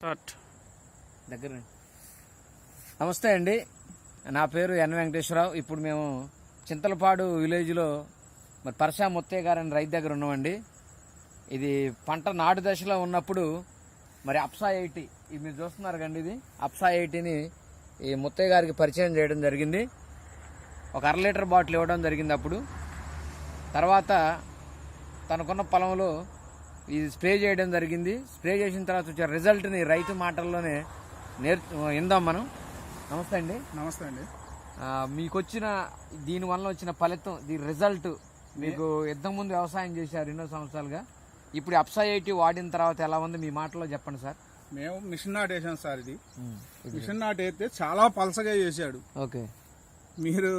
దగ్గర నమస్తే అండి, నా పేరు ఎన్ వెంకటేశ్వరరావు. ఇప్పుడు మేము చింతలపాడు విలేజ్లో మరి పరశా ముత్తయ్య గారని రైతు దగ్గర ఉన్నామండి. ఇది పంట నాటు దశలో ఉన్నప్పుడు మరి అప్సా 80 ఇది మీరు చూస్తున్నారు కండి. ఇది అప్సా 80ని ఈ ముత్తయ్య గారికి పరిచయం చేయడం జరిగింది. ఒక 1/2 లీటర్ బాటిల్ ఇవ్వడం జరిగింది. అప్పుడు తర్వాత తనకున్న పొలంలో ఇది స్ప్రే చేయడం జరిగింది. స్ప్రే చేసిన తర్వాత వచ్చే రిజల్ట్ని రైతు మాటల్లోనే విందాం మనం. నమస్తే అండి. నమస్తే అండి. మీకు వచ్చిన దీనివల్ల వచ్చిన ఫలితం, దీని రిజల్ట్ మీకు ఇంతకు ముందు వ్యవసాయం చేశారు ఎన్నో సంవత్సరాలుగా, ఇప్పుడు అప్సా 80 వాడిన తర్వాత ఎలా ఉంది మీ మాటలో చెప్పండి సార్. మేము మిషన్ నాటు వేసాం సార్. ఇది మిషన్ నాటు వేస్తే చాలా పలసగా చేశాడు. ఓకే, మీరు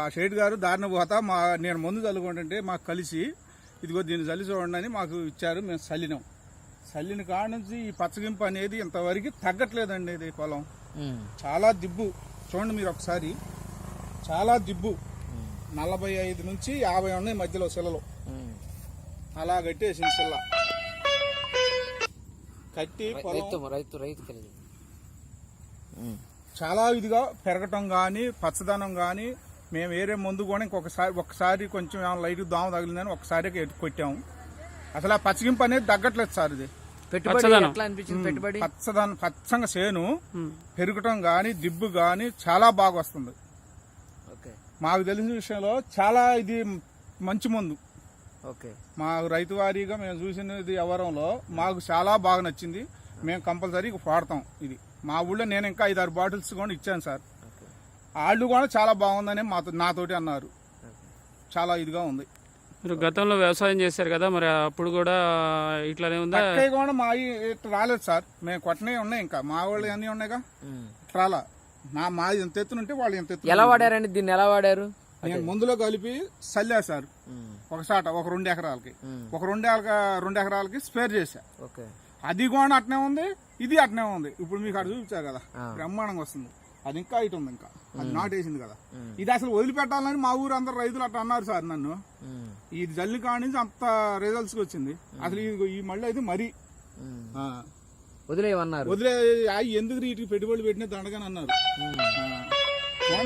ఆ షేడ్ గారు దారిన పోతా నేను ముందు చల్లుకుంటుంటే మాకు కలిసి ఇదిగో దీన్ని చల్లి చూడండి అని మాకు ఇచ్చారు. మేము చల్లినాం. చల్లిన కాడ నుంచి ఈ పచ్చగింపు అనేది ఇంతవరకు తగ్గట్లేదండి. ఇది పొలం చాలా దిబ్బు చూడండి మీరు ఒకసారి, చాలా దిబ్బు. 45 నుంచి 50 ఉన్నాయి మధ్యలో శిలలో. అలా కట్టేసింది శిల కట్టి చాలా ఇదిగా పెరగటం కానీ పచ్చదనం కానీ. మేము వేరే మందు కూడా ఒక్కసారి కొంచెం లైట్ దోమ తగిలిందని ఒకసారి కొట్టాము. అసలు ఆ పచ్చగింపు అనేది తగ్గట్లేదు సార్. ఇది పచ్చదనం పచ్చంగా చేను పెరగటం గాని దిబ్బు గాని చాలా బాగా వస్తుంది. మాకు తెలిసిన విషయంలో చాలా ఇది మంచి మందు. మా రైతు వారీగా మేము చూసినది ఎవరంలో మాకు చాలా బాగా నచ్చింది. మేము కంపల్సరీ వాడతాం. ఇది మా ఊళ్ళో నేను ఇంకా 5-6 బాటిల్స్ కూడా ఇచ్చాను సార్. వాళ్ళు కూడా చాలా బాగుందని నాతోటి అన్నారు. చాలా ఇదిగా ఉంది. మీరు గతంలో వ్యవసాయం చేశారు కదా, మరి అప్పుడు కూడా ఇట్లానే ఉందా? కూడా మా రాలేదు సార్. మేము కొట్టనే ఉన్నాయి, ఇంకా మా వాళ్ళు అన్ని ఉన్నాయిగా రాలా. మా ఎంత ఎత్తునుంటే వాళ్ళు ఎంత ఎత్తు. ఎలా వాడారండి దీన్ని? ఎలా వాడారు? నేను ముందులో కలిపి చల్లా సార్. ఒకసారి ఒక 2 ఎకరాలకి ఒక 2 ఎకరాలకి స్పేర్ చేశా. అది కూడా అట్నే ఉంది, ఇది అట్నే ఉంది. ఇప్పుడు మీకు అక్కడ చూపించారు కదా, బ్రహ్మాండంగా వస్తుంది. అది ఇంకా ఇటు ఉంది, ఇంకా అది నాటేసింది కదా. ఇది అసలు వదిలిపెట్టాలని మా ఊరు అందరు రైతులు అట్లా అన్నారు సార్ నన్ను. ఇది జల్లి కాడి నుంచి అంత రిజల్ట్స్ వచ్చింది. అసలు ఈ మళ్ళీ ఇది మరీ వదిలేయమన్నారు. ఎందుకు వీటికి పెట్టుబడులు పెట్టినా దండగానే అన్నారు.